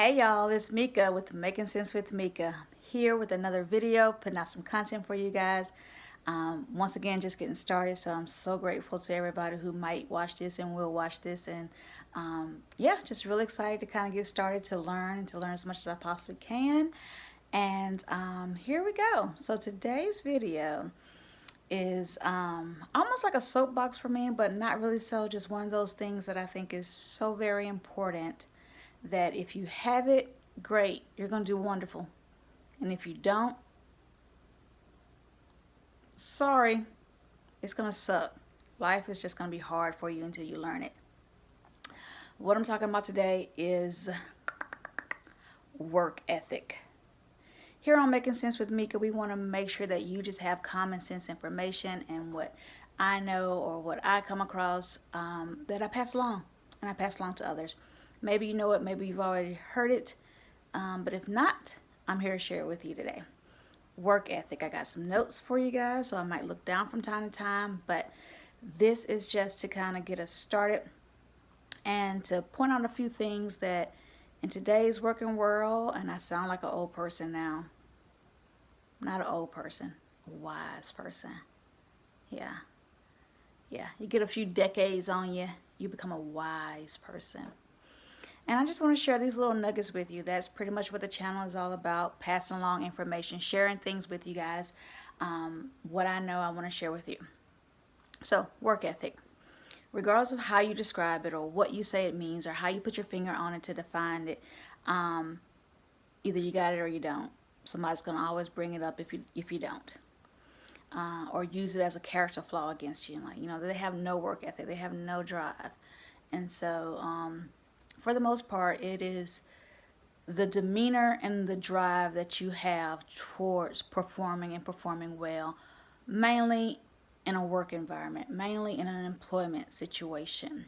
Hey y'all, it's Meika with Making Sense with Meika. I'm here with another video, putting out some content for you guys. Once again, just getting started, so I'm so grateful to everybody who might watch this and will watch this. And yeah, just really excited to kind of get started to learn and to learn as much as I possibly can. And here we go. So today's video is almost like a soapbox for me, but not really so. Just one of those things that I think is so very important that if you have it, great, you're going to do wonderful. And if you don't, sorry, it's going to suck. Life is just going to be hard for you until you learn it. What I'm talking about today is work ethic. Here on Making Sense with Meika, we want to make sure that you just have common sense information, and what I know or what I come across that I pass along, and I pass along to others. Maybe you know it, maybe you've already heard it, but if not, I'm here to share it with you today. Work ethic. I got some notes for you guys, so I might look down from time to time, but this is just to kind of get us started and to point out a few things that in today's working world, and I sound like an old person now, not an old person, a wise person. Yeah, you get a few decades on you, you become a wise person. And I just want to share these little nuggets with you. That's pretty much what the channel is all about, passing along information, sharing things with you guys. What I know I want to share with you. So, work ethic. Regardless of how you describe it or what you say it means or how you put your finger on it to define it, either you got it or you don't. Somebody's going to always bring it up if you don't. Or use it as a character flaw against you. Like, they have no work ethic. They have no drive. And so, for the most part, it is the demeanor and the drive that you have towards performing and performing well, mainly in a work environment, mainly in an employment situation,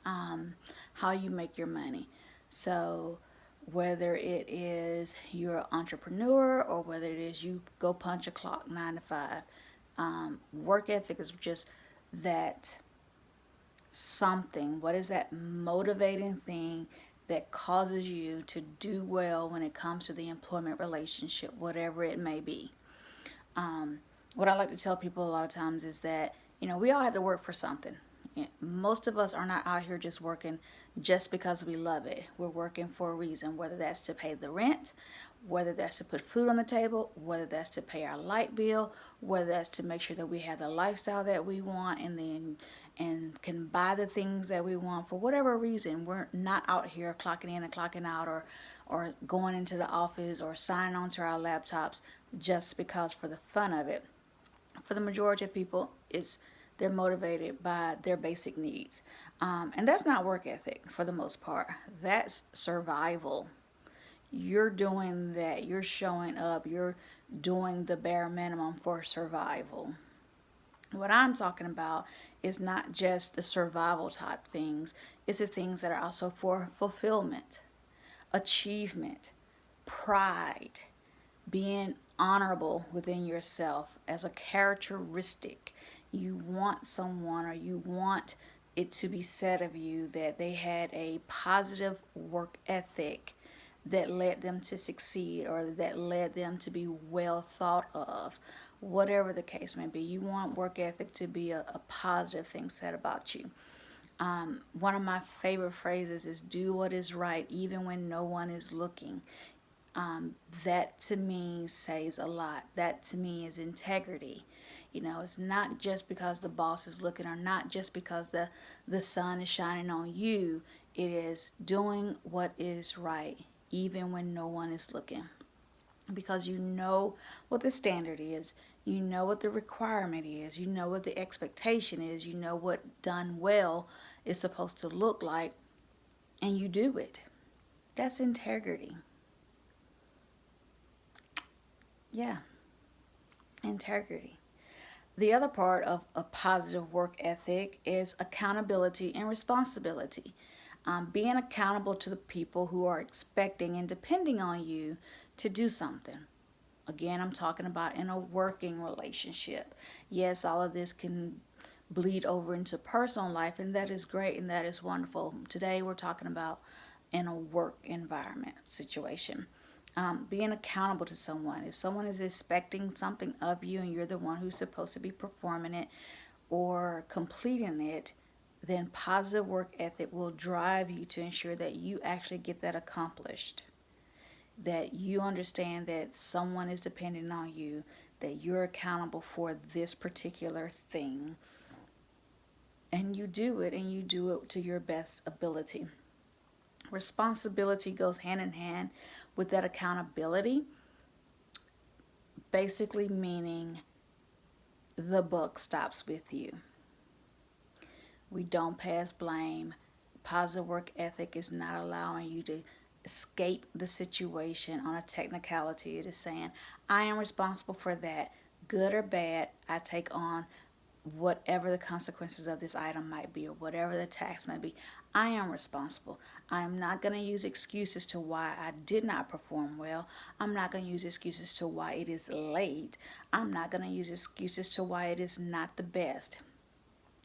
how you make your money. So whether it is you're an entrepreneur or whether it is you go punch a clock 9 to 5, work ethic is just that something. What is that motivating thing that causes you to do well when it comes to the employment relationship, whatever it may be? What I like to tell people a lot of times is that, we all have to work for something. Most of us are not out here just working just because we love it. We're working for a reason, whether that's to pay the rent, whether that's to put food on the table, whether that's to pay our light bill, whether that's to make sure that we have the lifestyle that we want and can buy the things that we want. For whatever reason, we're not out here clocking in and clocking out or going into the office or signing on to our laptops just because for the fun of it. For the majority of people, they're motivated by their basic needs. And that's not work ethic for the most part. That's survival. You're doing that. You're showing up. You're doing the bare minimum for survival. What I'm talking about is not just the survival type things. It's the things that are also for fulfillment, achievement, pride, being honorable within yourself as a characteristic. You want someone, or you want it to be said of you that they had a positive work ethic that led them to succeed or that led them to be well thought of. Whatever the case may be, you want work ethic to be a positive thing said about you. One of my favorite phrases is do what is right even when no one is looking. That to me says a lot. That to me is integrity. It's not just because the boss is looking or not just because the sun is shining on you. It is doing what is right even when no one is looking. Because you know what the standard is. You know what the requirement is. You know what the expectation is. You know what done well is supposed to look like. And you do it. That's integrity. Yeah, integrity. The other part of a positive work ethic is accountability and responsibility. Being accountable to the people who are expecting and depending on you to do something. Again, I'm talking about in a working relationship. Yes, all of this can bleed over into personal life, and that is great and that is wonderful. Today we're talking about in a work environment situation. Being accountable to someone. If someone is expecting something of you and you're the one who's supposed to be performing it or completing it, then positive work ethic will drive you to ensure that you actually get that accomplished. That you understand that someone is depending on you, that you're accountable for this particular thing, and you do it to your best ability. Responsibility goes hand in hand with that accountability, basically meaning the buck stops with you. We don't pass blame. Positive work ethic is not allowing you to escape the situation on a technicality. It is saying, I am responsible for that. Good or bad, I take on whatever the consequences of this item might be or whatever the tax may be. I am responsible. I am not going to use excuses to why I did not perform well. I'm not going to use excuses to why it is late. I'm not going to use excuses to why it is not the best.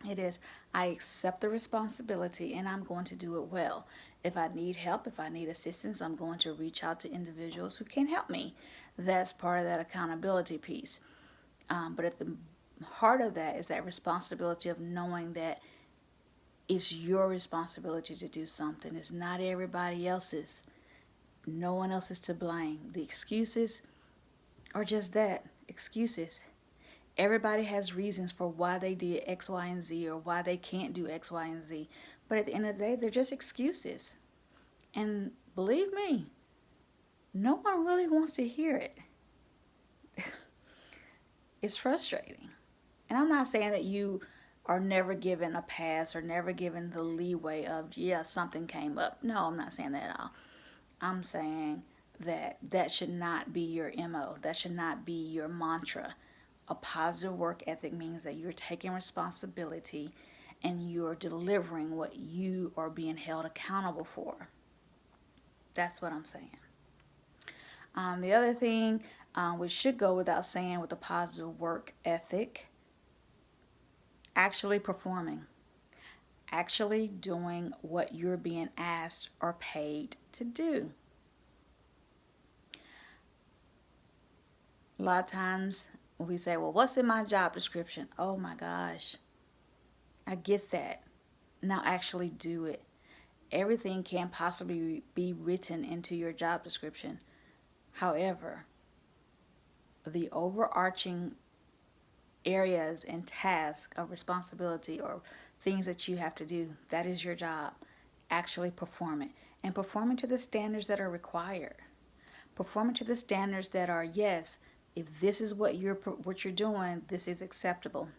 It is, I accept the responsibility and I'm going to do it well. If I need help, if I need assistance, I'm going to reach out to individuals who can help me. That's part of that accountability piece. But at the heart of that is that responsibility of knowing that it's your responsibility to do something. It's not everybody else's. No one else is to blame. The excuses are just that, excuses. Everybody has reasons for why they did X, Y, and Z or why they can't do X, Y, and Z. But at the end of the day, they're just excuses. And believe me, no one really wants to hear it. It's frustrating. And I'm not saying that you are never given a pass or never given the leeway of, yeah, something came up. No, I'm not saying that at all. I'm saying that that should not be your MO. That should not be your mantra. A positive work ethic means that you're taking responsibility and you're delivering what you are being held accountable for. That's what I'm saying. The other thing, which should go without saying with a positive work ethic, actually performing, actually doing what you're being asked or paid to do. A lot of times we say, well, what's in my job description? Oh my gosh, I get that. Now actually do it. Everything can possibly be written into your job description. However, the overarching areas and tasks of responsibility or things that you have to do, that is your job. Actually perform it. And perform it to the standards that are required. Perform it to the standards that are, yes, if this is what you're doing, this is acceptable.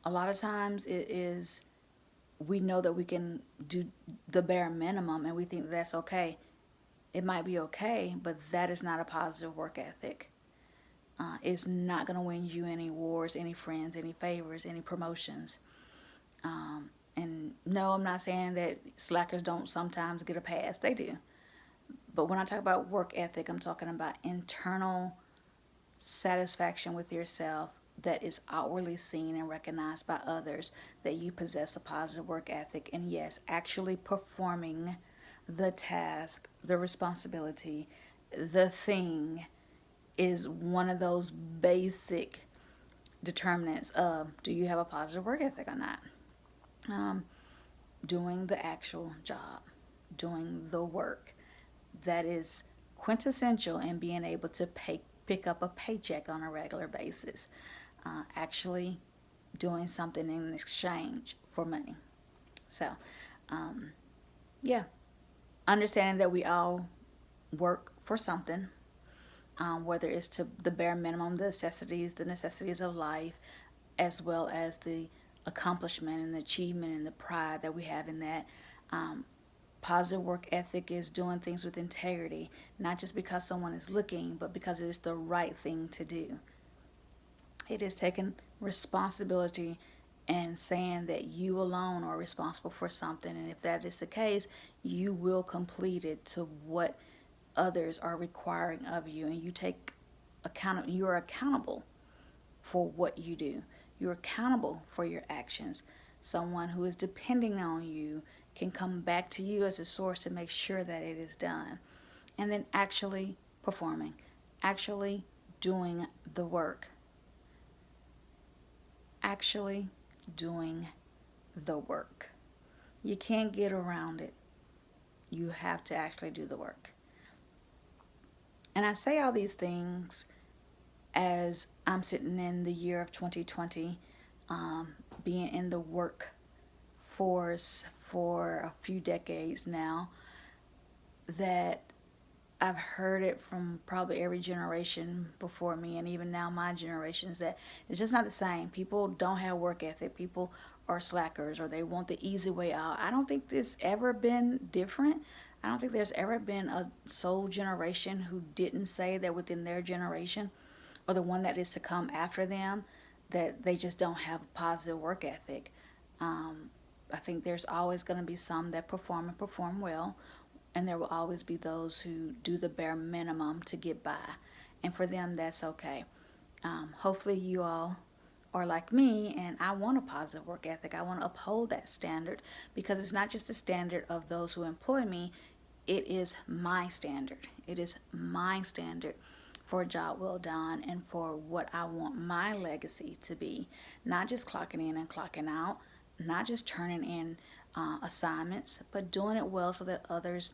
A lot of times it is, we know that we can do the bare minimum and we think that's okay. It might be okay, but that is not a positive work ethic. It's not going to win you any awards, any friends, any favors, any promotions. And no, I'm not saying that slackers don't sometimes get a pass. They do. But when I talk about work ethic, I'm talking about internal satisfaction with yourself that is outwardly seen and recognized by others, that you possess a positive work ethic. And yes, actually performing the task, the responsibility, the thing is one of those basic determinants of, do you have a positive work ethic or not? Doing the actual job, doing the work, that is quintessential in being able to pick up a paycheck on a regular basis. Actually doing something in exchange for money. So, yeah, understanding that we all work for something, whether it's to the bare minimum, the necessities of life, as well as the accomplishment and the achievement and the pride that we have in that. Positive work ethic is doing things with integrity, not just because someone is looking, but because it is the right thing to do. It is taking responsibility and saying that you alone are responsible for something, and if that is the case, you will complete it to what others are requiring of you, and you are accountable for what you do. You're accountable for your actions. someone who is depending on you can come back to you as a source to make sure that it is done. And then actually performing, actually doing the work, actually doing the work. You can't get around it. You have to actually do the work. And I say all these things as I'm sitting in the year of 2020, being in the workforce for a few decades now, that I've heard it from probably every generation before me, and even now my generation, is that it's just not the same. People don't have work ethic. People are slackers, or they want the easy way out. I don't think there's ever been different. I don't think there's ever been a soul generation who didn't say that within their generation, or the one that is to come after them, that they just don't have a positive work ethic. I think there's always going to be some that perform and perform well, and there will always be those who do the bare minimum to get by. And for them, that's okay. Hopefully, you all are like me, and I want a positive work ethic. I want to uphold that standard, because it's not just the standard of those who employ me, it is my standard. It is my standard for a job well done and for what I want my legacy to be. Not just clocking in and clocking out, not just turning in assignments, but doing it well so that others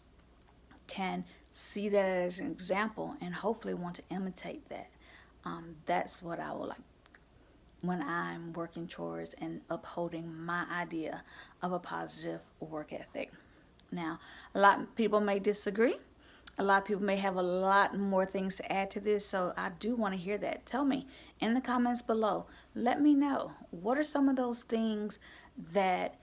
can see that as an example and hopefully want to imitate that. That's what I would like when I'm working towards and upholding my idea of a positive work ethic. Now, a lot of people may disagree. A lot of people may have a lot more things to add to this, so I do want to hear that. Tell me in the comments below. Let me know, what are some of those things that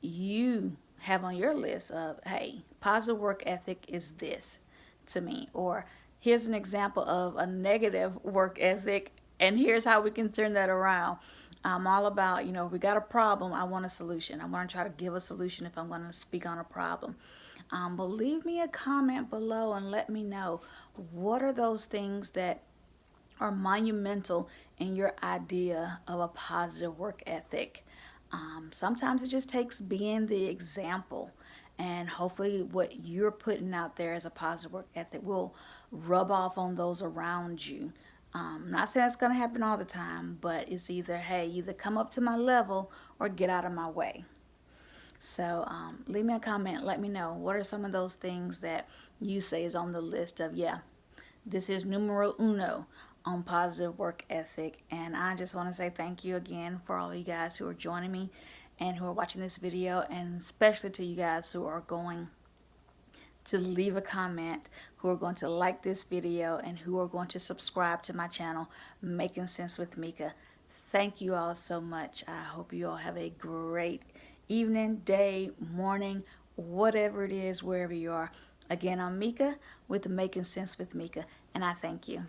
you have on your list of, hey, positive work ethic is this to me, or here's an example of a negative work ethic, and here's how we can turn that around. I'm all about, if we got a problem, I want a solution. I want to try to give a solution if I'm going to speak on a problem. But leave me a comment below and let me know, what are those things that are monumental in your idea of a positive work ethic. Sometimes it just takes being the example, and hopefully what you're putting out there as a positive work ethic will rub off on those around you. Not saying it's going to happen all the time, but it's either, hey, either come up to my level or get out of my way. So leave me a comment. Let me know, what are some of those things that you say is on the list of, yeah, this is numero uno on positive work ethic. And I just want to say thank you again for all of you guys who are joining me and who are watching this video, and especially to you guys who are going to leave a comment, who are going to like this video, and who are going to subscribe to my channel, Making Sense with Meika. Thank you all so much. I hope you all have a great evening, day, morning, whatever it is, wherever you are. Again, I'm Meika with Making Sense with Meika, and I thank you.